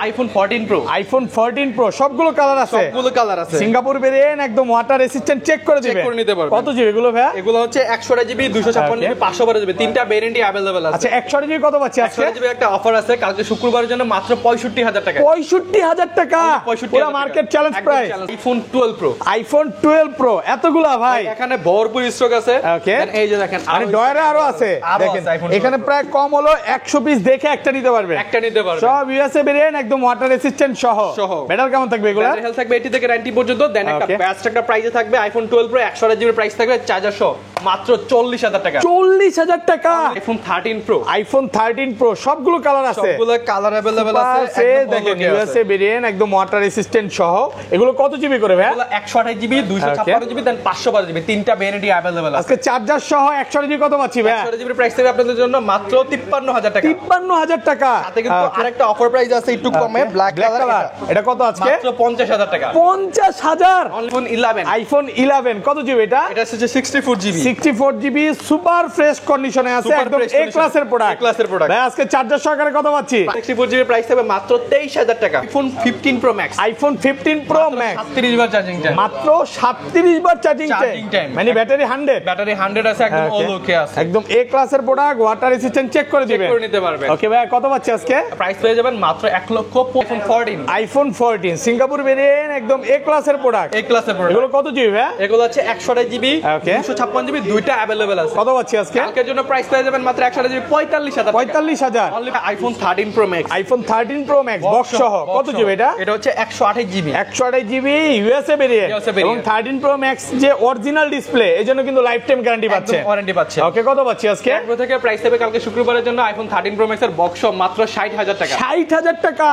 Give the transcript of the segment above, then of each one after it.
IPhone 14 pro সবগুলো colour আছে, Singapore variant, একদম ওয়াটার রেসিস্ট্যান্ট, চেক করে নিতে পারবেন। কত জিবি এগুলো ভাই? এগুলো হচ্ছে 128 জিবি, 256 জিবি, 512 জিবি, তিনটা ভেরিয়েন্টই अवेलेबल আছে। আচ্ছা 128 জিবি কত পাচ্ছি আজকে? 128 জিবি একটা অফার আছে কালকে শুক্রবারের জন্য মাত্র 65000 টাকা। 65000 টাকা, পুরো market challenge price. IPhone 12 pro এতগুলা ভাই, এখানে ভরপুর স্টক আছে। এই যে দেখেন মানে ডয়ারে আরো আছে, দেখেন এখানে প্রায় কম হলো 100 পিস দেখে একটা নিতে পারবেন। সব ইউএসএ ভেরিয়েন্ট, একদম ওয়াটার রেসিস্ট্যান্ট সহ। ব্যাটারি কেমন থাকবে এগুলো? ব্যাটারি হেলথ থাকবে 80 থেকে 90 পর্যন্ত। দেন একটা বেস্ট একটা প্রাইসে থাকবে আইফোন 12 প্রো 128 জিবি প্রাইস থাকবে, চার্জার সহ মাত্র 40000 টাকা। 40000 টাকা আইফোন 13 প্রো সবগুলো কালার আছে, সবগুলো কালার अवेलेबल আছে। দেখেন ইউএসএ ভেরিয়েন্ট, একদম ওয়াটার রেসিস্ট্যান্ট সহ। এগুলো কত জিবি করে ভাই? এগুলো 128 জিবি, 256 জিবি, দেন 512 জিবি, তিনটা ভেরিয়েন্টই अवेलेबल আছে। আজকে চার্জার সহ 128 জিবি কত পাচ্ছি ভাই? 128 জিবি প্রাইস থাকবে আপনাদের জন্য মাত্র 53000 টাকা। 53000 টাকা। সাথে কিন্তু আরেকটা অফার প্রাইস আছে একটু কমে, ব্ল্যাক কালার। এটা কত আজকে? মাত্র 50000 টাকা। 50000। আইফোন 11 কত জিবি এটা? এটা হচ্ছে 64 জিবি। 64 জিবি সুপার ফ্রেশ কন্ডিশনে আছে, একদম এ ক্লাসের প্রোডাক্ট। ভাই আজকে চার্জার সহকারে কত পাচ্ছি? 64 জিবি প্রাইস থাকবে মাত্র 23000 টাকা। IPhone 15 pro max, iPhone 15 pro max 37 বার চার্জিং টাইম, মাত্র 37 বার চার্জিং টাইম, মানে ব্যাটারি 100 আছে, একদম অল ওকে আছে, একদম এ ক্লাসের প্রোডাক্ট, ওয়াটার রেসিস্ট্যান্ট, চেক করে দিবেন, করে নিতে পারবেন। ওকে ভাই কত পাচ্ছি আজকে? প্রাইস পেয়ে যাবেন মাত্র 1 লক্ষ। আইফোন 14 সিঙ্গাপুর ভেরিয়েন্ট, একদম এ ক্লাসের প্রোডাক্ট। এগুলো কত জিবি ভাই? এগুলো হচ্ছে 128 জিবি, 256 জিবি, দুইটা अवेलेबल আছে। কত পাচ্ছি আজকে? কালকের জন্য প্রাইস পেয়ে যাবেন মাত্র 128 GB 45000। Only iPhone 13 pro max, iPhone 13 pro max box সহ কত জিবি এটা? এটা হচ্ছে 128 জিবি, 128 জিবি ইউএসএ ভেরিয়েন্ট, এবং 13 প্রো ম্যাক্স যে অরিজিনাল ডিসপ্লে, এজন্য কিন্তু লাইফ টাইম গ্যারান্টি পাচ্ছে। ওকে কত পাচ্ছি আজকে? এর থেকে প্রাইস হবে কালকে শুক্রবারের জন্য আইফোন 13 প্রো ম্যাক্স এর বক্স সহ মাত্র 60000 টাকা। 60000 টাকা।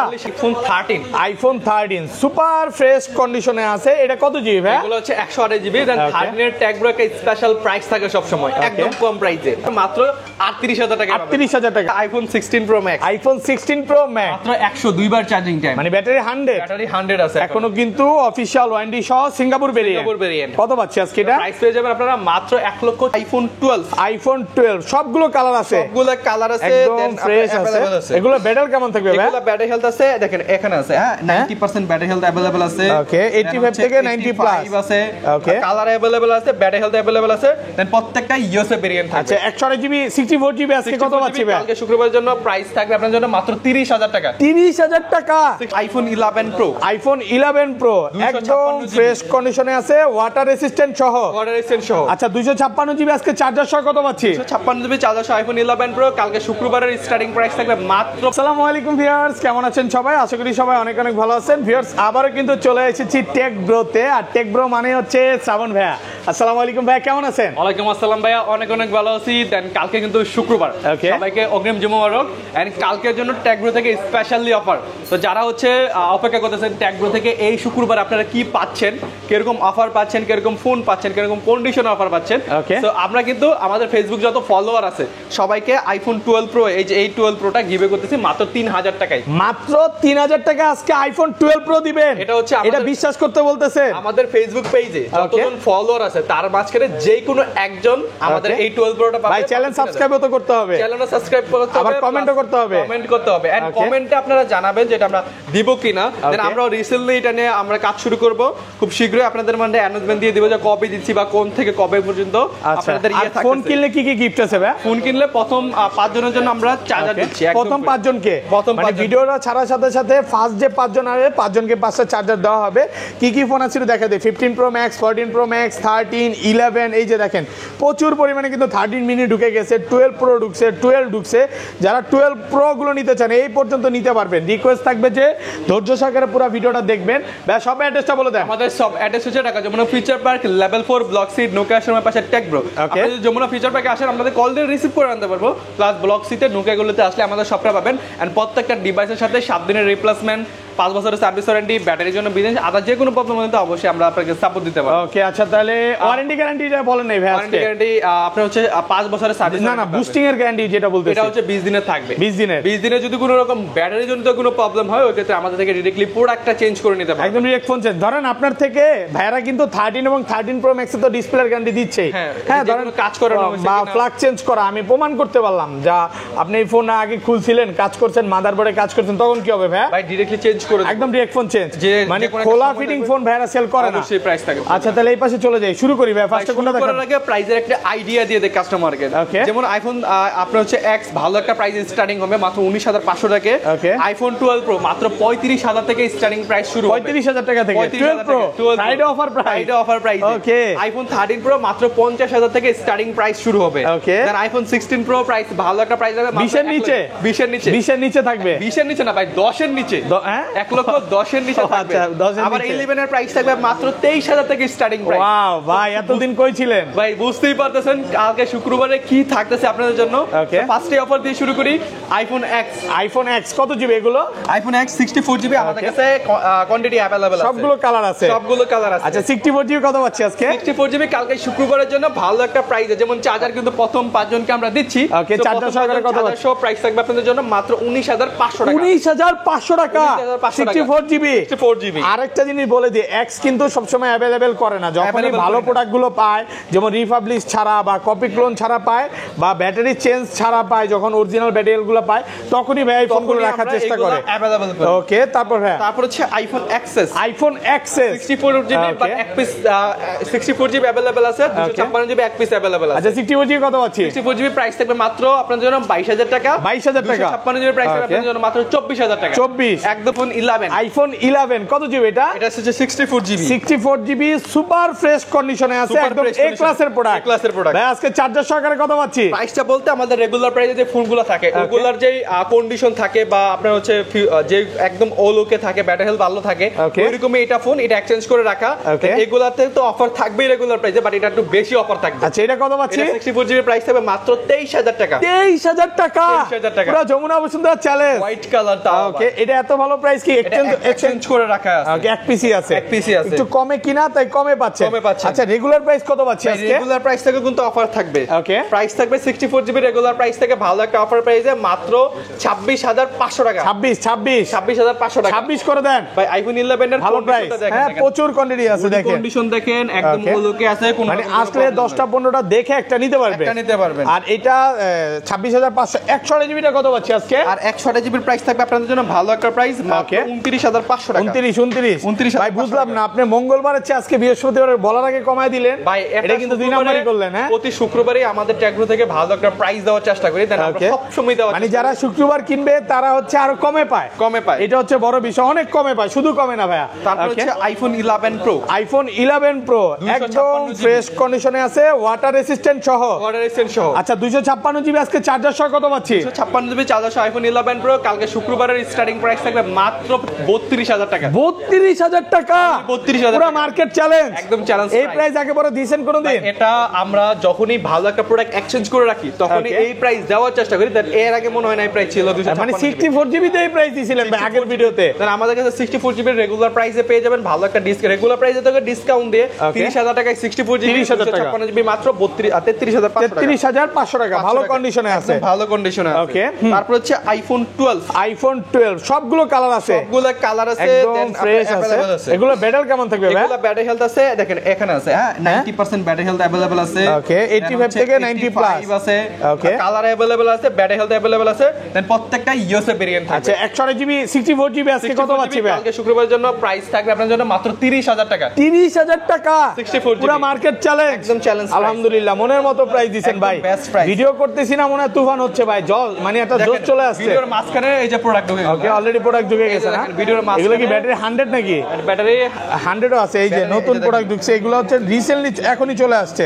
আইফোন 13 সুপার ফ্রেশ কন্ডিশনে আছে। এটা কত জিবি ভাই? এগুলো হচ্ছে 128 জিবি। দেন 13 এর ট্যাগ ব্রো একটা স্পেশাল প্রাইস থাকে সব সময়, একদম কম প্রাইসে, মাত্র 38000 টাকা। 38000 টাকা। IPhone 16 pro max, iPhone 16 pro max মাত্র 102 বার চার্জিং টাইম, মানে ব্যাটারি 100 আছে এখনো কিন্তু অফিশিয়াল ওয়ারেন্টি সহ। সিঙ্গাপুর ভেরিয়েন্ট কত পাচ্ছি আজকে? এটা প্রাইস পেয়ে যাবেন আপনারা মাত্র 1 লক্ষ। আইফোন 12 সবগুলো কালার আছে, সবগুলো কালার আছে, একদম ফ্রেশ আছে। এগুলো ব্যাটারি কেমন থাকবে ভাই? এগুলো ব্যাটারি হেলথ আছে, দেখেন এখানে আছে, হ্যাঁ 90% ব্যাটারি হেলথ अवेलेबल আছে। ওকে 85 থেকে 90 প্লাস আছে। ওকে কালার अवेलेबल আছে, ব্যাটারি হেলথ अवेलेबल আছে। দেন প্রত্যেকটা ইউএসএ ভেরিয়েন্ট থাকবে। আচ্ছা 128 জিবি 64 জিবি আজকে কত পাচ্ছি ভাই? কালকে শুক্রবারের জন্য প্রাইস থাকবে আপনাদের জন্য মাত্র 30000 টাকা। 30000 টাকা। আইফোন 11 প্রো, আইফোন 11 প্রো একদম ফ্রেশ কন্ডিশনে আছে, ওয়াটার রেসিস্ট্যান্ট সহ। আচ্ছা 256 জিবি আজকে চার্জার সহ কত পাচ্ছি? 256 জিবি চার্জার সহ আইফোন 11 প্রো কালকে শুক্রবারের স্টার্টিং প্রাইস থাকবে মাত্র। আসসালামু আলাইকুম ভিউয়ার্স, কেমন আছেন সবাই? আশা করি সবাই অনেক অনেক ভালো আছেন। ভিউয়ার্স আবারও কিন্তু চলে এসেছি টেক ব্রোতে, আর টেক ব্রো মানে হচ্ছে শ্রাবণ ভাইয়া। আসসালামু আলাইকুম ভাইয়া, কেমন আছেন? ওয়ালাইকুম আসসালাম ভাইয়া, অনেক অনেক ভালো আছি। দেন কালকে কিন্তু শুক্রবার, সবাইকে অগ্রিম জুমা মুবারক। এন্ড কালকের জন্য টেক ব্রো থেকে স্পেশালি অফার। তো যারা হচ্ছে অপেক্ষা করতেছেন টেক ব্রো থেকে এই শুক্রবার আপনারা কি পাচ্ছেন, কিরকম অফার পাচ্ছেন, কিরকম ফোন পাচ্ছেন, কিরকম কন্ডিশন অফার পাচ্ছেন। তো আমরা কিন্তু আমাদের ফেসবুক যত ফলোয়ার আছে সবাইকে আইফোন 12 প্রো, এই যে এই 12 প্রোটা গিভে করতেছি মাত্র 3000 টাকায়। মাত্র 3000 টাকা আজকে আইফোন 12 প্রো দিবেন। এটা হচ্ছে এটা বিশ্বাস করতে বলতেছে আমাদের ফেসবুক পেজে যতজন ফলোয়ার আছে তার মাঝখানে যে কোনো একজন আমাদের এই 12 প্রোটা পাবে। ভাই চ্যানেল সাবস্ক্রাইবও তো করতে হবে, চ্যানেলটা সাবস্ক্রাইব করতে হবে, আবার কমেন্টও করতে হবে, এন্ড কমেন্টে আপনারা জানাবেন যে এটা আমরা দিব কিনা। দেন আমরা রিসেন্টলি এটা নিয়ে আমরা কাজ শুরু করব, খুব শীঘ্রই আপনাদের মধ্যে অ্যানাউন্সমেন্ট দিয়ে দিব যে কবে দিচ্ছি বা কোন থেকে কবে পর্যন্ত আপনাদের থাকবে। ফোন কিনলে কি কি গিফট আছে ভাই? ফোন কিনলে প্রথম 5 জনের জন্য আমরা চার্জার দিচ্ছি, প্রথম 5 জনকে, মানে ভিডিওটা ছাড়ার সাথে সাথে ফার্স্ট যে 5 জন আসবে 5 জনকে 5টা চার্জার দেওয়া হবে। কি কি ফোন আছে দেখা দেয়? 15 প্রো ম্যাক্স, 14 প্রো ম্যাক্স, 13, 11, এই যে দেখেন প্রচুর পরিমাণে কিন্তু 13 মিনি ঢুকে গেছে, 12 প্রো ঢুকছে, 12 ঢুকছে। যারা 12 প্রো গুলো নিতে চান এই পর্যন্ত নিতে পারবেন। রিকোয়েস্ট থাকবে যে ধৈর্য সহকারে পুরো ভিডিওটা দেখবেন। ভাই সব অ্যাড্রেসটা বলে দেন। আমাদের সব অ্যাড্রেস হচ্ছে Dhaka Jamuna future park level 4 block C Nokia শোরুমের পাশে টেক ব্রো। আপনি যদি যমুনা ফিউচার পার্কে আসেন আমাদের কল দিয়ে রিসিভ করে আনতে পারবো। প্লাস ব্লক সিতে নোকিয়া গুলোতে আসলে আমাদের সবটা পাবেন। এন্ড প্রত্যেকটা ডিভাইসের সাথে 7 দিনের রিপ্লেসমেন্ট 5 বছরের সার্ভিস ওয়ারেন্টি, ব্যাটারির জন্য বিদেশ আদার যে কোনো প্রবলেম হলে তো অবশ্যই আমরা আপনাকে সাপোর্ট দিতে পারবো। ওকে আচ্ছা, তাহলে ওয়ারেন্টি গ্যারান্টিটা বলেন নাই ভাই? ওয়ারেন্টি গ্যারান্টি আপনার হচ্ছে 5 বছরের সার্ভিস। না বুস্টিং এর গ্যারান্টি যেটা বলতেছি এটা হচ্ছে 20 দিনের থাকবে। 20 দিনের যদি কোনো রকম ব্যাটারি জনিত কোনো প্রবলেম হয় ওই ক্ষেত্রে আমাদের থেকে ডাইরেক্টলি প্রোডাক্টটা চেঞ্জ করে নিতে পারবেন। একদম ডিরেক্ট ফোন চেঞ্জ। ধরেন আপনার থেকে ভাইরা কিন্তু 13 এবং 13 প্রো ম্যাক্সে তো ডিসপ্লের গ্যারান্টি দিচ্ছে। হ্যাঁ ধরেন কাজ করানো বা ফ্ল্যাগ চেঞ্জ করা আমি প্রমাণ করতে পারলাম, যা আপনি এই ফোন আগে খুলছিলেন, কাজ করছেন, মাদারবোর্ডে কাজ করছেন, তখন কি হবে ভাই? ভাই ডাইরেক্টলি চেঞ্জ করে একদম ডিরেক্ট ফোন চেঞ্জ, মানে খোলা ফিটিং ফোন ভাইরা সেল করে না, অবশ্যই প্রাইস থাকে। আচ্ছা তাহলে এই পাশে চলে যাই, শুরু করি ভাই। ফার্স্টে কোনটা দেখাবো? করার আগে প্রাইসের একটা আইডিয়া দিয়ে দেই কাস্টমারকে। যেমন আইফোন আপনার হচ্ছে এক্স ভালো একটা প্রাইস স্টার্টিং হবে মাত্র 19,500 টাকা। আইফোন 12 প্রো মাত্র 35,000 থেকে স্টার্টিং প্রাইস শুরু হবে। 35,000 টাকা থেকে 12 pro Friday offer price. Friday offer price. Okay. IPhone 13 pro মাত্র 50,000 থেকে স্টার্টিং প্রাইস শুরু হবে। Okay. Then iPhone 16 pro price ভালো একটা প্রাইস হবে 20 এর নিচে। 20 এর নিচে। 20 এর নিচে থাকবে। 20 এর নিচে না ভাই, 10 এর নিচে। 1,10,000 এর নিচে থাকবে। আচ্ছা 10 এর আবার নিচে। 11 এর প্রাইস থাকবে মাত্র 23,000 থেকে স্টার্টিং প্রাইস। ওয়াও ভাই এতদিন কই ছিলেন? ভাই বুঝতেই পারতেছেন কালকে শুক্রবারে কি থাকতেছে আপনাদের জন্য। ফার্স্টে অফার দিয়ে শুরু করি। IPhone x. আইফোন এক্স কত জিবি এগুলো? আইফোন এক্স 64 জিবি আমাদের কাছে কোয়ান্টিটি अवेलेबल আছে। সবগুলো কালার আছে। সবগুলো কালার আছে। আচ্ছা 64 জিবি কত পাচ্ছি আজকে? 64 জিবি কালকে শুক্রবারের জন্য ভালো একটা প্রাইস। যেমন চার্জার কিন্তু প্রথম 5 জনকে আমরা দিচ্ছি। ওকে চার্জার সহকারে কত পাচ্ছি? সব প্রাইস থাকবে আপনাদের জন্য মাত্র 19,500 টাকা। 19,500 টাকা 64 জিবি। 64 জিবি। আরেকটা জিনিস বলে দিই, এক্স কিন্তু সবসময় अवेलेबल করে না। যখনই ভালো প্রোডাক্টগুলো পায়, যেমন রিপাবলিশ ছাড়া বা কপি ক্লোন ছাড়া পায় বা ব্যাটারি চেঞ্জ ছাড়া পায়, যখন অরিজিনাল ব্যাটারিগুলো পায় তখনই ভাই ফোনগুলো রাখার চেষ্টা করে। ওকে তারপর হ্যাঁ তারপর হচ্ছে iPhone XS. IPhone XS 64 GB but এক পিস 64 জিবি अवेलेबल আছে, 256 জিবি এক পিস अवेलेबल আছে। আচ্ছা 64 জিবি কত পাচ্ছি? 64 জিবি প্রাইস থাকবে মাত্র আপনাদের জন্য 22,000 টাকা। 22,000 টাকা। 256 জিবি প্রাইস থাকবে আপনাদের জন্য মাত্র 24,000 টাকা। 24 একদম ফোন 11। আইফোন 11 কত জিবি এটা? এটা হচ্ছে 64 জিবি। 64 জিবি সুপার ফ্রেশ কন্ডিশনে আছে, একদম এ ক্লাসের প্রোডাক্ট। এ ক্লাসের প্রোডাক্ট। ভাই আজকে চার্জার সহকারে কত পাচ্ছি? প্রাইসটা বলতে আমাদের রেগুলার প্রাইসে যে ফোনগুলো থাকে ওগুলার যে কন্ডিশন থাকে বা আপনার হচ্ছে যে একদম ওলোকে থাকে, ব্যাটারি হেলথ ভালো থাকে, ওইরকমই এটা ফোন, এটা এক্সচেঞ্জ করে রাখা। এগুলাতে তো অফার থাকবেই রেগুলার প্রাইসে, বাট এটা একটু বেশি অফার থাকবে। আচ্ছা এটা কত পাচ্ছি? 64 জিবি প্রাইস থাকবে মাত্র 23,000 টাকা। 23,000 টাকা। 23,000 টাকা। পুরো যমুনা বসুন্ধরা চ্যালেঞ্জ। হোয়াইট কালারটা। ওকে এটা এত ভালো প্রাইস কি এক্সচেঞ্জ করে রাখা আছে? ওকে এক পিসি আছে। এক পিসি আছে। একটু কমে কিনা তাই কমে পাচ্ছে। আচ্ছা রেগুলার প্রাইস কত পাচ্ছি আজকে? রেগুলার প্রাইস থেকে কিন্তু অফার থাকবে। ওকে প্রাইস থাকবে 64 জিবি রেগুলার প্রাইস থেকে ভালো একটা অফার প্রাইসে মাত্র 26,500 টাকা। 26,500 টাকা। 26 করে দেন ভাই আইফোন 11 এর ভালো প্রাইস। হ্যাঁ প্রচুর কোয়ান্টিটি আছে দেখেন। কন্ডিশন দেখেন একদম ওলোকে আছে, কোন মানে আসলে 10টা 15টা দেখে একটা নিতে পারবে। একটা নিতে পারবেন। আর এটা 26,500 100 জিবিটা কত পাচ্ছি আজকে? আর 100 জিবির প্রাইস থাকবে আপনাদের জন্য ভালো একটা প্রাইস মাত্র 29,500 টাকা। 29 ভাই বুঝলাম না, আপনি মঙ্গলবারের চেয়ে আজকে বৃহস্পতিবারের বলার আগে কমায় দিলেন ভাই। এটা কিন্তু দুই নাম্বারই করলেন। হ্যাঁ প্রতি শুক্রবারই আমাদের ট্যাগরো থেকে ভালো একটা প্রাইস দেওয়ার চেষ্টা করি, দেন আমরা সব সময় দেওয়ার মানে যারা শুক্রবার কিনবে তারা হচ্ছে আরো কমে পায়। এটা হচ্ছে বড় বিষয়, অনেক কমে পায়, শুধু কমে না ভাইয়া। তারপর হচ্ছে আইফোন 11 প্রো। আইফোন 11 প্রো একদম ফ্রেশ কন্ডিশনে আছে, ওয়াটার রেসিস্ট্যান্ট সহ। আচ্ছা 256 জিবি আজকে চার্জার সহ কত পাচ্ছি? 256 জিবি চার্জার সহ আইফোন 11 প্রো কালকে শুক্রবারের স্টার্টিং প্রাইস থাকবে মাত্র 32,000 টাকা। 32,000 টাকা। 32,000 পুরো মার্কেট চ্যালেঞ্জ। একদম চ্যালেঞ্জ। এই প্রাইস আগে বড় দিয়েছেন কোনদিন? এটা আমরা যখনই ভালো একটা প্রোডাক্ট এক্সচেঞ্জ করে রাখি তখনই এই প্রাইস দেওয়ার চেষ্টা করি। দ্যাট এর আগে মনে হয় না এই প্রাইস ছিল 256। মানে 64 জিবি তে এই প্রাইস দিছিলেন ভাই আগের ভিডিওতে। তাহলে আমাদের কাছে 64 জিবি রেগুলার প্রাইসে পেয়ে যাবেন ভালো একটা ডিসকাউন্ট। রেগুলার প্রাইসে থেকে ডিসকাউন্ট দিয়ে 30,000 টাকায় 64 জিবি 256 জিবি মাত্র 33,500 টাকা। ভালো কন্ডিশনে আছে। ভালো কন্ডিশনে আছে। ওকে তারপর হচ্ছে আইফোন 12। আইফোন 12 সবগুলো কালার আছে। সবগুলো কালার আছে, একদম ফ্রেশ আছে। এগুলো ব্যাটারি কেমন থাকবে ভাই? এগুলো ব্যাটারি হেলথ আছে দেখেন এখানে আছে। হ্যাঁ 90% ব্যাটারি হেলথ अवेलेबल আছে। ওকে 85 থেকে 90 প্লাস আছে। ওকে কালার अवेलेबल আছে, ব্যাটারি হেলথ अवेलेबल আছে। দেন প্রত্যেকটা ইউএসএ ভেরিয়েন্ট থাকবে। আচ্ছা 100 জিবি 64 জিবি আজকে কত পাচ্ছি ভাই? কালকে শুক্রবারের জন্য প্রাইস থাকবে আপনাদের জন্য মাত্র 30,000 টাকা। 30,000 টাকা 64 জিবি। পুরো মার্কেট চ্যালেঞ্জ। একদম চ্যালেঞ্জ। আলহামদুলিল্লাহ মনের মতো প্রাইস দিবেন ভাই। ভিডিও করতেছি না মনে হয় তুফান হচ্ছে ভাই, জল মানে একটা জোশ চলে আসছে। ভিডিওর মাঝখানে এই যে প্রোডাক্ট ঢুকে গেছে। ওকে অলরেডি প্রোডাক্ট ঢুকে গেছে না? ভিডিওর মাঝখানে এগুলো কি ব্যাটারি 100 নাকি? ব্যাটারি 100ও আছে। এই যে নতুন প্রোডাক্ট ঢুকছে, এগুলো হচ্ছে রিসেন্টলি এখনই চলে আসছে।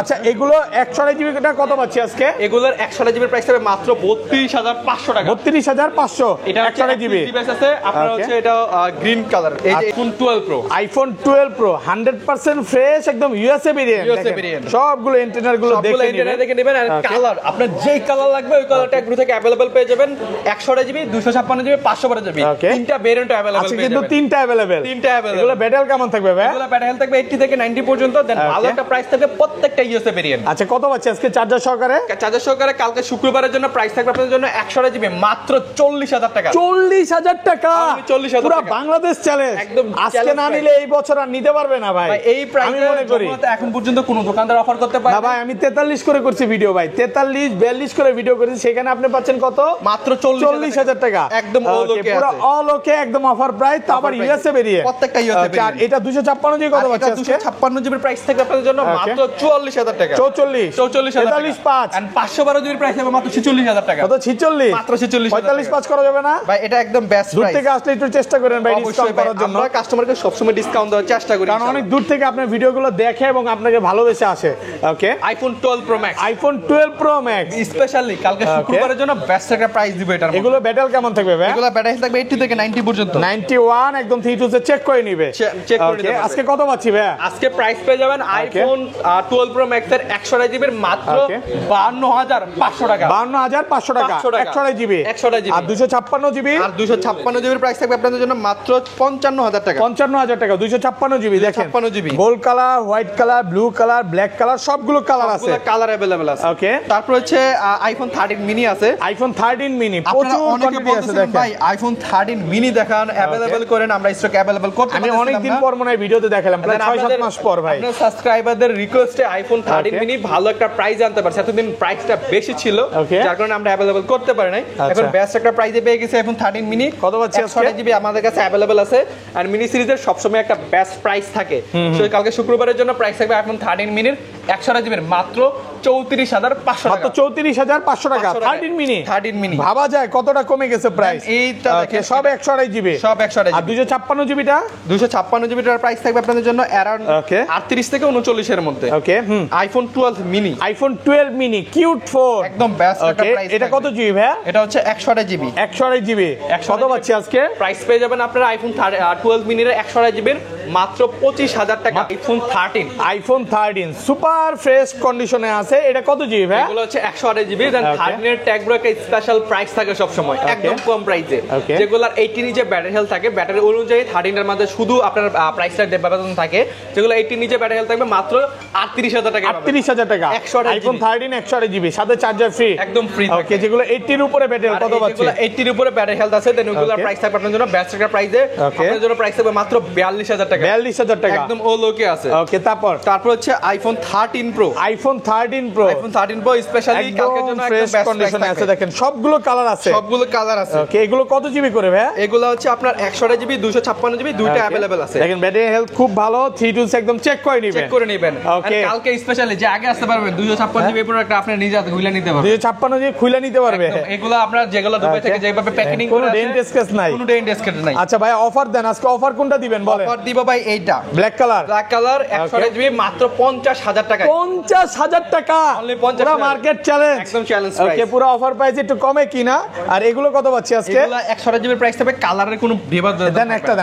আচ্ছা এগুলো 100 জিবি কত পাচ্ছি আজকে? এগুলোর 100 জিবির প্রাইস হবে মাত্র 32,500 টাকা। 32,500 এটা 100 জিবি ডিভাইস আছে আপনার হচ্ছে এটা গ্রিন কালার। এই যে iPhone 12 pro. IPhone 12 pro 100% fresh একদম ইউএসএ ভেরিয়েন্ট। সবগুলো ইন্টারনাল গুলো দেখে নেবেন। আর কালার আপনার যেই কালার লাগবে ওই কালারটা গ্রু থেকে अवेलेबल পেয়ে যাবেন। 100 জিবি 256 জিবি 512 জিবি Okay. তিনটা ভেরিয়েন্ট अवेलेबल আচ্ছা পেয়ে কিন্তু যাবেন। তিনটা अवेलेबल তিনটা available। এগুলো ব্যাটারি কেমন থাকবে ভাই এগুলো ব্যাটারি হেলথ থাকবে 80 থেকে 90 পর্যন্ত, দেন ভালো একটা প্রাইস থাকবে প্রত্যেকটা ইউএসএ ভেরিয়েন্ট। আচ্ছা কত পাচ্ছি আজকে চার্জার সহকারে চার্জার সহকারে কালকে শুক্রবারের জন্য প্রাইস থাকবে আপনাদের জন্য 100 জিবি মাত্র 40000 টাকা। 40000 টাকা, 40,000 পুরো টাকা। বাংলাদেশ চ্যালেঞ্জ। একদম আজকে challenge না price। নিলে এই বছর আর নিতে পারবে না ভাই। ভাই এই প্রাইসে আমি মনে করি এখন পর্যন্ত কোনো দোকানদার অফার করতে পারে না ভাই, আমি 43 করে করছি ভিডিও ভাই, 43 42 করে ভিডিও করেছি, সেখানে আপনি পাচ্ছেন কত মাত্র 40000 টাকা। একদম all Okay, okay পুরো আছে। অল ওকে একদম অফার প্রাইস, তো আবার price। ইউএসএ বেরিয়ে প্রত্যেকটা USA Okay, আর এটা 256 জিবি কত পাচ্ছি আজকে 256 জিবির প্রাইস থাকবে আপনাদের জন্য Okay। মাত্র 44000 টাকা। 44 44000 টাকা। 45 এন্ড 512 জিবির প্রাইস হবে মাত্র 46000 টাকা। কত 46 মাত্র 46,000 45 টাকা। পাঁচ করা যাবে না ভাই এটা একদম বেস্ট দূর প্রাইস। থেকে আসলে একটু চেষ্টা করেন ভাই অবশ্যই ডিসকাউন্ট ভাই, করার জন্য, আমরা কাস্টমারকে সবসময় ডিসকাউন্ট দেওয়ার চেষ্টা করি কারণ অনেক দূর থেকে আপনার ভিডিওগুলো দেখে এবং আপনাকে ভালোবেসে আসে। Okay, iPhone 12 pro max iPhone 12 pro max, specially কালকে Okay। শুক্রবারের জন্য বেস্ট একটা প্রাইস দিব এটার মধ্যে। এগুলো ব্যাটারি কেমন থাকবে ভাই এগুলো ব্যাটারি থাকবে 80 থেকে 90 পর্যন্ত। 91 একদম 3 টু চেক করে নিবে। চেক করে Okay, নিতে পারবে। আজকে কত পাচ্ছি ভাই আজকে প্রাইস পেয়ে যাবেন আইফোন 12 প্রো ম্যাক্স এর 100 জিবির মাত্র Okay। 52500 টাকা। 52500 টাকা 500 টাকা। 100 জিবি 100 জিবি। আর 256 জিবি আর 256 জিবির প্রাইস থাকবে আপনাদের জন্য মাত্র 55000 টাকা। 55000 টাকা 256 জিবি দেখেন 256 GB. Gold colour, white colour, blue colour, black colour সবগুলো কালার আছে। সবগুলো কালার अवेलेबल আছে। Okay। তারপর হচ্ছে আইফোন 13 মিনি আছে। আইফোন 13 মিনি আপনারা প্রচুর অনেকে কোয়ান্টিটি আছে বলতেছেন দেখেন। ভাই আইফোন 13 মিনি দেখান अवेलेबल করেন, আমরা স্টক अवेलेबल করতে আমি পারতেছিলাম অনেক দিন না। পর মনে হয় ভিডিওতে দেখালাম, প্রায় 6-7 মাস পর ভাই। আপনার সাবস্ক্রাইবারদের রিকোয়েস্টে আইফোন 13 Okay। মিনি ভালো একটা প্রাইস আনতে পারছে। এতদিন প্রাইসটা বেশি ছিল, Okay। যার কারণে আমরা अवेलेबल করতে পারি নাই। আচ্ছা। এখন বেস্ট একটা প্রাইসে পেয়ে গেছি আইফোন 13 মিনি। কত পাচ্ছি আজকে? 100 জিবি আমাদের কাছে अवेलेबल আছে। আর মিনি সিরিজের সবসময় একটা বেস্ট প্রাইস থাকে। সো কালকে শুক্রবারের জন্য প্রাইস থাকবে আইফোন 13 মিনির 100 জিবির মাত্র 34500 মাত্র টাকা। 34500 টাকা 500 13 মিনি। 13 মিনি ভাবা যায় কতটা কমে গেছে প্রাইস। এইটা দেখেন, সব 128 জিবি সব 100 আর 256 জিবিটা 256 জিবিটার প্রাইস থাকবে আপনাদের জন্য অ্যারাউন্ড Okay। 38 থেকে 39 এর মধ্যে। ওকে iPhone 12 mini iPhone 12 mini cute phone একদম বেস্ট একটা ওকে, প্রাইস। এটা কত জিবি ভাই এটা হচ্ছে 100 জিবি। 128 জিবি 128 কত পাচ্ছি আজকে প্রাইস পেয়ে যাবেন আপনারা আইফোন 12 মিনির 100 জিবির মাত্র 25000 টাকা। আইফোন 13 আইফোন 13 সুপার ফ্রেশ কন্ডিশনে আছে, এটা কত জিবি ভাই এগুলো হচ্ছে 100 জিবি, দেন Okay। 13 এর ট্যাগ ব্রো একটা স্পেশাল প্রাইস থাকে সব সময় একদম কম প্রাইসে। Okay। যেগুলোর 80 নিচে ব্যাটারি হেলথ থাকে, ব্যাটারি অনুযায়ী 13 এর মধ্যে শুধু আপনার প্রাইসটা ব্যবধান থাকে। যেগুলো 80 নিচে ব্যাটারি হেলথ থাকবে মাত্র 38000 টাকা। 38000 টাকা 128 আইফোন 13 128 জিবি সাথে চার্জার ফ্রি একদম ফ্রি ওকে, যেগুলো 80 এর উপরে ব্যাটারি কত পাচ্ছি যেগুলো 80 এর উপরে ব্যাটারি হেলথ আছে, দেন ওগুলোর Okay। প্রাইস থাকবে আপনাদের জন্য বেস্ট একটা প্রাইসে। Okay। আপনাদের জন্য প্রাইস থাকবে মাত্র 42000 টাকা। 42000 টাকা একদম অল ওকে আছে। ওকে, তারপর হচ্ছে iPhone 13 pro. IPhone 13 pro iPhone 13 pro specially কালকের জন্য ফ্রেশ একদম বেস্ট কন্ডিশনে আছে, দেখেন সবগুলো কালার আছে। সবগুলো কালার আছে। ওকে, এগুলো কত জিবি করে ভাই এগুলো হচ্ছে আপনার 100 জিবি 256 জিবি দুইটা Okay। अवेलेबल আছে। দেখেন ব্যাটারি হেলথ খুব ভালো, 3 টুলস একদম চেক করে চেক নেবেন। করে নেবেন। Okay। আর কালকে স্পেশালি যে আগে আসতে পারবেন 256 জিবি প্রোডাক্ট আপনি নিজে হাতে খুলে নিতে পারবেন। 256 জিবি খুলে নিতে পারবে। একদম, এগুলো আপনার যেগুলো দুবাই Okay। থেকে যেভাবে প্যাকেজিং কোনো করে আছে ডেন্ট স্কেচ নাই। কোনো ডেন্ট স্কেচ নাই। আচ্ছা ভাই অফার দেন, আজকে অফার কোনটা দিবেন বলেন। অফার দিব ভাই এইটা black colour black colour 100 GB মাত্র 50000 টাকা। 50000 টাকা Only 50,000 পুরো মার্কেট চ্যালেঞ্জ একদম চ্যালেঞ্জ ওকে, প্রাইস। পুরো অফার প্রাইস একটু কমে কিনা। আর এগুলো কত পাচ্ছি আজকে এগুলো 100 জিবি প্রাইস থাকবে, কালারের কোনো বিবাদ দেন একটা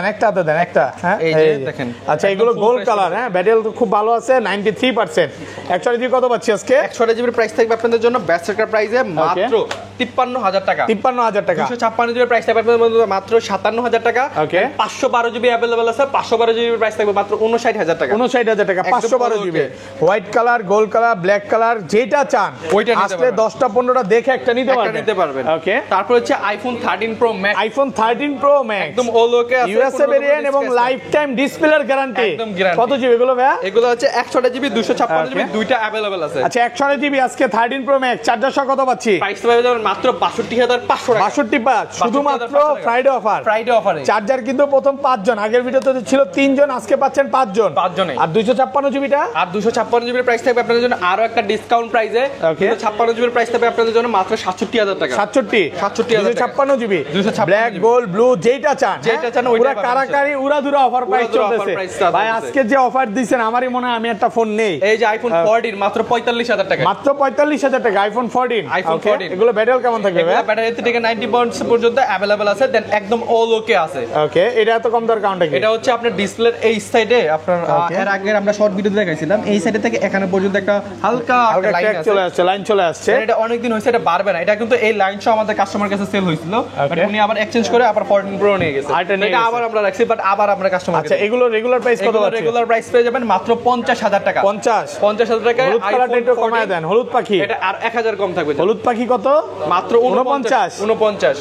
দেন একটা হ্যাঁ এই যে এই যে। দেখেন। আচ্ছা একদম এগুলো full গোল্ড fresh কালার, হ্যাঁ ব্যাটারি তো খুব ভালো আছে 93%। 100 জিবি কত পাচ্ছি আজকে 100 জিবির প্রাইস থাকবে আপনাদের জন্য বেস্ট একটা প্রাইসে মাত্র 53000 টাকা। 53000 টাকা 256 জিবি প্রাইস থাকবে আপনাদের জন্য মাত্র 57000 টাকা। Okay। 512 জিবি अवेलेबल আছে, 512 জিবি প্রাইস থাকবে মাত্র 59000 টাকা। 59000 টাকা একদম 512 পুরো GB okay। White colour, gold colour, black colour যেটা চান ওইটা নিতে আসলে পারবেন। 10টা 15টা দেখে একটা নিতে একটা পারবেন। নিতে পারবেন। ওকে, তারপর হচ্ছে iPhone 13 pro max iPhone 13 pro max একদম অল ওকে আছে, ইউএসএ কোনো ভেরিয়েন্ট রকম এবং discuss নাই। লাইফ টাইম ডিসপ্লের গ্যারান্টি। একদম guarantee। কত জিবি এগুলো ভাই এগুলো হচ্ছে 100 জিবি 256 জিবি Okay। দুইটা अवेलेबल আছে। আচ্ছা 100 জিবি আজকে 13 প্রো ম্যাক্স চার্জার সহ কত পাচ্ছি প্রাইস পাবে যাবেন মাত্র 62500 টাকা। 62 শুধুমাত্র 62,500 টাকা। Friday offer. ফ্রাইডে অফারে চার্জার কিন্তু প্রথম 5 জন, আগের ভিডিওতে ছিল 3 জন, আজকে পাচ্ছেন 5 জন। 5 জনে। আর 256 জিবিটা আর 256 জিবির প্রাইস থাকবে আপনাদের জন্য আরো একটা ডিসকাউন্ট প্রাইসে। Okay। 256 জিবির প্রাইস থাকবে আপনাদের জন্য মাত্র 67000 টাকা। 67 256 GB 256 black GB. Gold blue যেটা চান, যেটা চান ওইটাই পুরো পাবেন। কারাকারি উড়াধুরা অফার প্রাইস উড়াধুরা offer চলতেছে price চলতেছে। ভাই। আজকে যে অফার দিবেন আমারই মনে হয় আমি একটা ফোন নেই। এই যে আইফোন 14 মাত্র 45000 টাকা। মাত্র 45000 টাকা আইফোন 14। iPhone Okay, 14 এগুলো ব্যাটারি হেলথ কেমন থাকবে ভাই? ব্যাটারি 80 থেকে 90% পর্যন্ত अवेलेबल আছে, দেন একদম অল ওকে আছে। ওকে, এটা এত কম দর কারণটা কি? এটা হচ্ছে আপনার ডিসপ্লের এই সাইডে আপনার এর আগে আমরা শর্ট ভিডিওতে দেখাইছিলাম, এই সাইডে থেকে এখানে পর্যন্ত একটা হালকা লাইন আছে, লাইন চলে আসছে। এটা অনেক দিন হইছে, এটা বাড়বে না। এটা কিন্তু এই লাইন সহ আমাদের কাস্টমার কাছে সেল হইছিল, বাট উনি আবার এক্সচেঞ্জ করে আবার 14 প্রো নিয়ে গেছে। এটা আবার আমরা রাখছি, বাট আবার আমরা কাস্টমার। আচ্ছা, এগুলো রেগুলার প্রাইস কত আছে? রেগুলার প্রাইস পেয়ে যাবেন মাত্র 50000 টাকা। 50000 টাকায়। হলুদ কালারটা একটু কমায় দেন। হলুদ পাখি এটা আর 1000 কম থাকবে। হলুদ পাখি কত? মাত্র 49।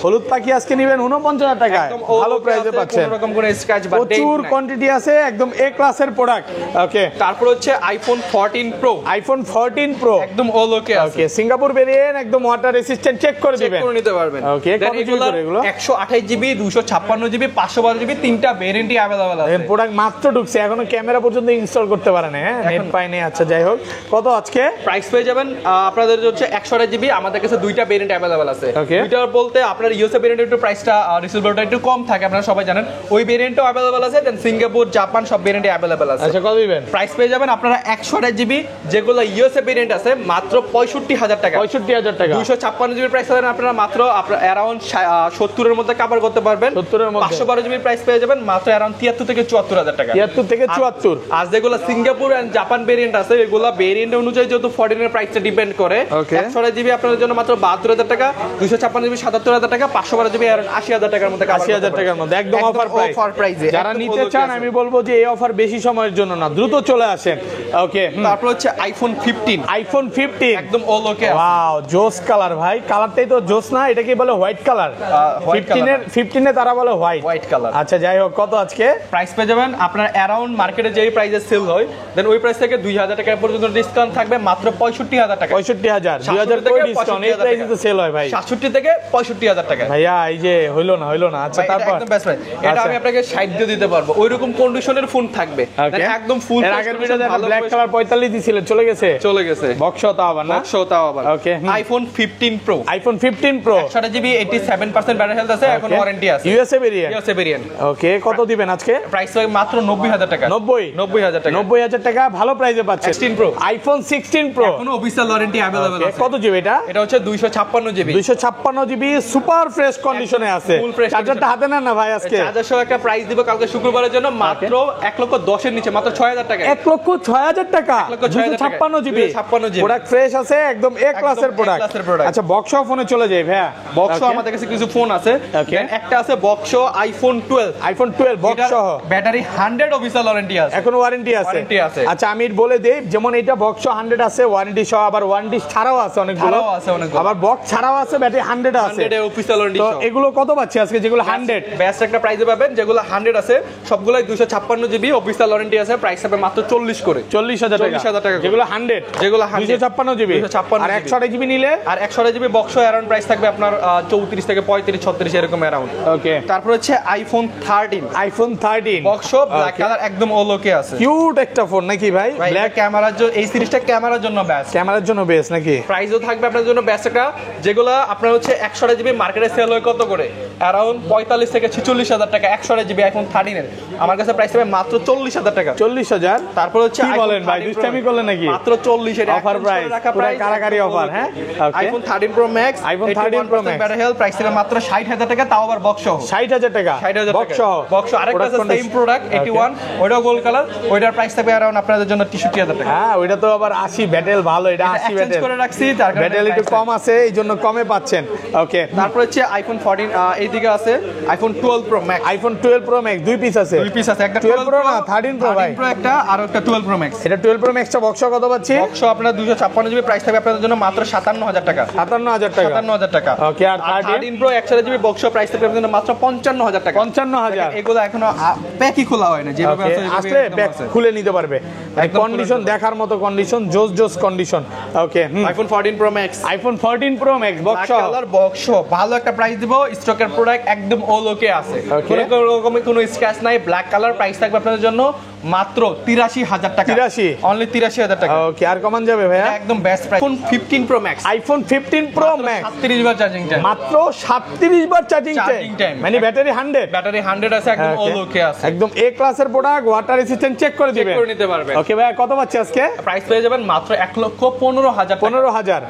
হলুদ পাখি আজকে নেবেন 49 টাকা, ভালো প্রাইসে পাচ্ছেন। কোনো রকম কোনো স্ক্র্যাচ বা ডেন্ট নাই, প্রচুর কোয়ান্টিটি আছে, একদম এ ক্লাসের প্রোডাক্ট। ওকে, তারপর হচ্ছে আইফোন 14 প্রো। আইফোন 14 প্রো একদম অল ওকে আছে। ওকে, সিঙ্গাপুর ভেরিয়েন্ট, একদম ওয়াটার রেসিস্ট্যান্ট, চেক করে দিবেন, চেক করে নিতে পারবেন। ওকে, কত জিবি করে এগুলো? 128 জিবি, 256 জিবি, 512 জিবি, তিনটা ভেরিয়েন্টই अवेलेबल আছে। প্রোডাক্ট মাত্র ঢুকছে, এখনো ক্যামেরা পর্যন্ত ইনস্টল করতে পারে না, হ্যাঁ, নেট পাই নেই। আচ্ছা, যাই হোক, কত আজকে প্রাইস পেয়ে যাবেন আপনাদের হচ্ছে 128 জিবি, আমাদের কাছে দুইটা ভেরিয়েন্ট अवेलेबल আছে। Okay. দুইটা বলতে আপনার ইউএসএ ভেরিয়েন্ট একটু প্রাইসটা রিসেলেবলটা একটু কম থাকে, আপনারা সবাই জানেন। ওই ভেরিয়েন্টও अवेलेबल আছে, দেন সিঙ্গাপুর, জাপান সব ভেরিয়েন্টই अवेलेबल আছে। আচ্ছা, কত দিবেন? প্রাইস পেয়ে যাবেন আপনারা 128 জিবি, যেগুলো ইউএসএ ভেরিয়েন্ট আছে মাত্র 65000 টাকা। 65000 টাকা। 256 জিবি প্রাইস পাবেন আপনারা মাত্র অ্যারাউন্ড 70 এর মধ্যে কভার করতে পারবেন। 70 এর মধ্যে। 512 জিবি প্রাইস পেয়ে যাবেন মাত্র অ্যারাউন্ড 73 থেকে 74000 টাকা। 73 থেকে 74। আর যেগুলো সিঙ্গাপুর এন্ড জাপান ভেরিয়েন্ট আছে, এগুলো ভেরিয়েন্ট অনুযায়ী যেহেতু 14 এর প্রাইসটা ডিপেন্ড করে। 128 জিবি আপনাদের জন্য মাত্র 72000 টাকা, 256 জিবি 77000 টাকা, 512 জিবি অ্যারাউন্ড 80000 টাকার মধ্যে। 80000 টাকার মধ্যে একদম অফার প্রাইস। যারা নিতে চান, আমি বলবো যে এই অফার বেশি সময়ের জন্য না, দ্রুত চলে আসেন। ওকে, তারপর হচ্ছে আইফোন 15। আইফোন 15 একদম অল ওকে। ওয়াও, জোস কালার ভাই, কালারটাই তো জোস না? এটা কি বলে হোয়াইট কালার? 15 এ তারা বলে হোয়াইট কালার। আচ্ছা, যাই হোক, কত আজকে প্রাইস পেয়ে যাবেন আপনার অ্যারাউন্ড মার্কেটে যেই প্রাইসে সেল হয়, দেন ওই প্রাইস থেকে 2000 টাকা পর্যন্ত ডিসকাউন্ট থাকবে মাত্র 65000 টাকা। 65000 2000 করে ডিসকাউন্ট, এই প্রাইসে তো সেল হয় ভাই। 67 থেকে 65000 টাকা ভাইয়া, এই যে হইলো না। আচ্ছা, তারপর একদম বেস্ট প্রাইস। এটা আমি আপনাকে 60 দিয়ে দিতে পারবো, ওই রকম কন্ডিশনের ফোন থাকবে, একদম ফুল। এর আগের ভিডিওতে ব্ল্যাক কালার 45 দিছিলেন, চলে গেছে বক্সও তাও আবার না? বক্সও তাও আবার। Okay, iPhone 15 pro. IPhone 15 pro 128 GB, 87% battery health আছে, এখন ওয়ারেন্টি আছে। USA variant. ওকে, কত দিবেন আজকে? প্রাইস হবে মাত্র 90000 টাকা। 90000 টাকা। 90000 টাকা, ভালো প্রাইসে পাচ্ছেন। 16 প্রো, আইফোন 16 প্রো এখনো অফিশিয়াল ওয়ারেন্টি अवेलेबल আছে। কত জিবি এটা? এটা হচ্ছে 256 জিবি। 256 জিবি, সুপার ফ্রেশ কন্ডিশনে আছে। চার্জারটা হাতে নেন না ভাই আজকে। চার্জার সহ একটা প্রাইস দিব কালকে শুক্রবারের জন্য, মাত্র 1,10,000 এর নিচে, মাত্র 6000 টাকা। 1,06,000 টাকা, 256 জিবি। প্রোডাক্ট ফ্রেশ আছে, একদম এ ক্লাসের প্রোডাক্ট। আচ্ছা, বক্স ফোনে চলে যাই ভাইয়া। বক্স আমাদের কাছে কিছু ফোন আছে, একটা আছে বক্স আইফোন 12 বক্স সহ, ব্যাটারি 100 অফিশিয়াল ওয়ারেন্টি আছে, এখন ওয়ারেন্টি আছে। আচ্ছা, আমি বলে দেই, যেমন এটা বক্স 100 আছে ওয়ারেন্টি সহ, আবার ওয়ারেন্টি ছাড়াও আছে অনেকগুলো, আবার বক্স ছাড়াও আছে, ব্যাটারি 100 আছে, 100 অফিশিয়াল ওয়ারেন্টি সহ। এগুলো কত পাচ্ছি আজকে? যেগুলো 100 বেস্ট একটা প্রাইসে পাবেন, যেগুলো 100 আছে সবগুলাই 256 জিবি অফিশিয়াল ওয়ারেন্টি আছে, প্রাইস হবে মাত্র 40 করে। 40000 টাকা যেগুলো 100, যেগুলো 256 জিবি। আর 128 জিবি নিলে, আর 128 জিবি বক্স অ্যারাউন্ড প্রাইস থাকবে আপনার 34 থেকে 35 36 এরকম অ্যারাউন্ড। ওকে, তারপর হচ্ছে আইফোন 13 বক্স ব্ল্যাক কালার, একদম অল ওকে আছে। কিউট একটা ফোন নাকি ভাই? ব্ল্যাক ক্যামেরার জন্য, এই সিরিজটা ক্যামেরার জন্য বেস্ট, ক্যামেরার জন্য বেস্ট নাকি? প্রাইসও থাকবে আপনার জন্য বেস্ট একটা, যেগুলো আপনার হচ্ছে 128 জিবি মার্কেটে সেল হয় কত করে? অ্যারাউন্ড 45 থেকে 46000 টাকা। 128 জিবি আইফোন 13 এর আমার কাছে প্রাইস হবে মাত্র 40000 টাকা। 40000। তারপর হচ্ছে কি বলেন ভাই, দুষ্টামি করলেন নাকি? মাত্র 40 এর অফার প্রাইস, পুরো কারাকারি অফার। হ্যাঁ, iPhone 13 pro max, iPhone 13 pro max battery health, price ছিল মাত্র 60000 টাকা, তাও আবার বক্স সহ। 60000 টাকা, 60000 বক্স সহ। বক্স আরেকটা আছে সেম প্রোডাক্ট 81, ওইটাও গোল্ড কালার, ওইটার প্রাইস থাকবে अराउंड আপনাদের জন্য 63000 টাকা। হ্যাঁ, ওইটা তো আবার 80 ব্যাটেল, ভালো, এটা 80 ব্যাটেল করে রাখছি, তার কারণে ব্যাটেল একটু কম আছে, এইজন্য কমে পাচ্ছেন। ওকে, তারপর হচ্ছে আইফোন 14 এইদিকে আছে iPhone 12 pro max. IPhone 12 pro max দুই পিস আছে, একটা 12 প্রো না 13 প্রো ভাই, 13 প্রো একটা আর একটা 12 প্রো ম্যাক্স। এটা 12 প্রো ম্যাক্সটা বক্স কত পাচ্ছি? বক্স আপনারা 256 জিবি, প্রাইস থাকবে আপনাদের জন্য মাত্র 57000 টাকা। 57000 টাকা, 57000 টাকা। ওকে, আর 13 প্রো 128 জিবি বক্স প্রাইস থাকবে আপনাদের জন্য মাত্র 55000 টাকা। 55000। এগুলো এখনো প্যাকই খোলা হয় না, যেভাবে আছে আসলে প্যাক খুলে নিতে পারবে, কন্ডিশন দেখার মতো কন্ডিশন, জোস condition. Okay, iPhone 14 pro max, iPhone 14 pro max box colour box ভালো একটা প্রাইস দিব, স্টকের প্রোডাক্ট একদম অল ওকে আছে, কোনো রকমের কোনো স্ক্র্যাচ নাই, ব্ল্যাক কালার, প্রাইস থাকবে আপনাদের জন্য মাত্র 83000 টাকা। 83, অনলি 83000 টাকা। ওকে, আর কমান যাবে ভাইয়া? একদম best price. IPhone 15 pro max, iPhone 15 pro max 37 বার চার্জিং টাইম, মাত্র 37 বার চার্জিং টাইম, মানে ব্যাটারি 100 আছে, একদম অল ওকে আছে, একদম এ ক্লাসের প্রোডাক্ট, ওয়াটার রেজিস্ট্যান্ট, চেক করে দিবেন, চেক করে নিতে পারবেন। ওকে ভাইয়া, কত পাচ্ছি আজকে? প্রাইস পেয়ে যাবেন মাত্র 1,15,000 15,000।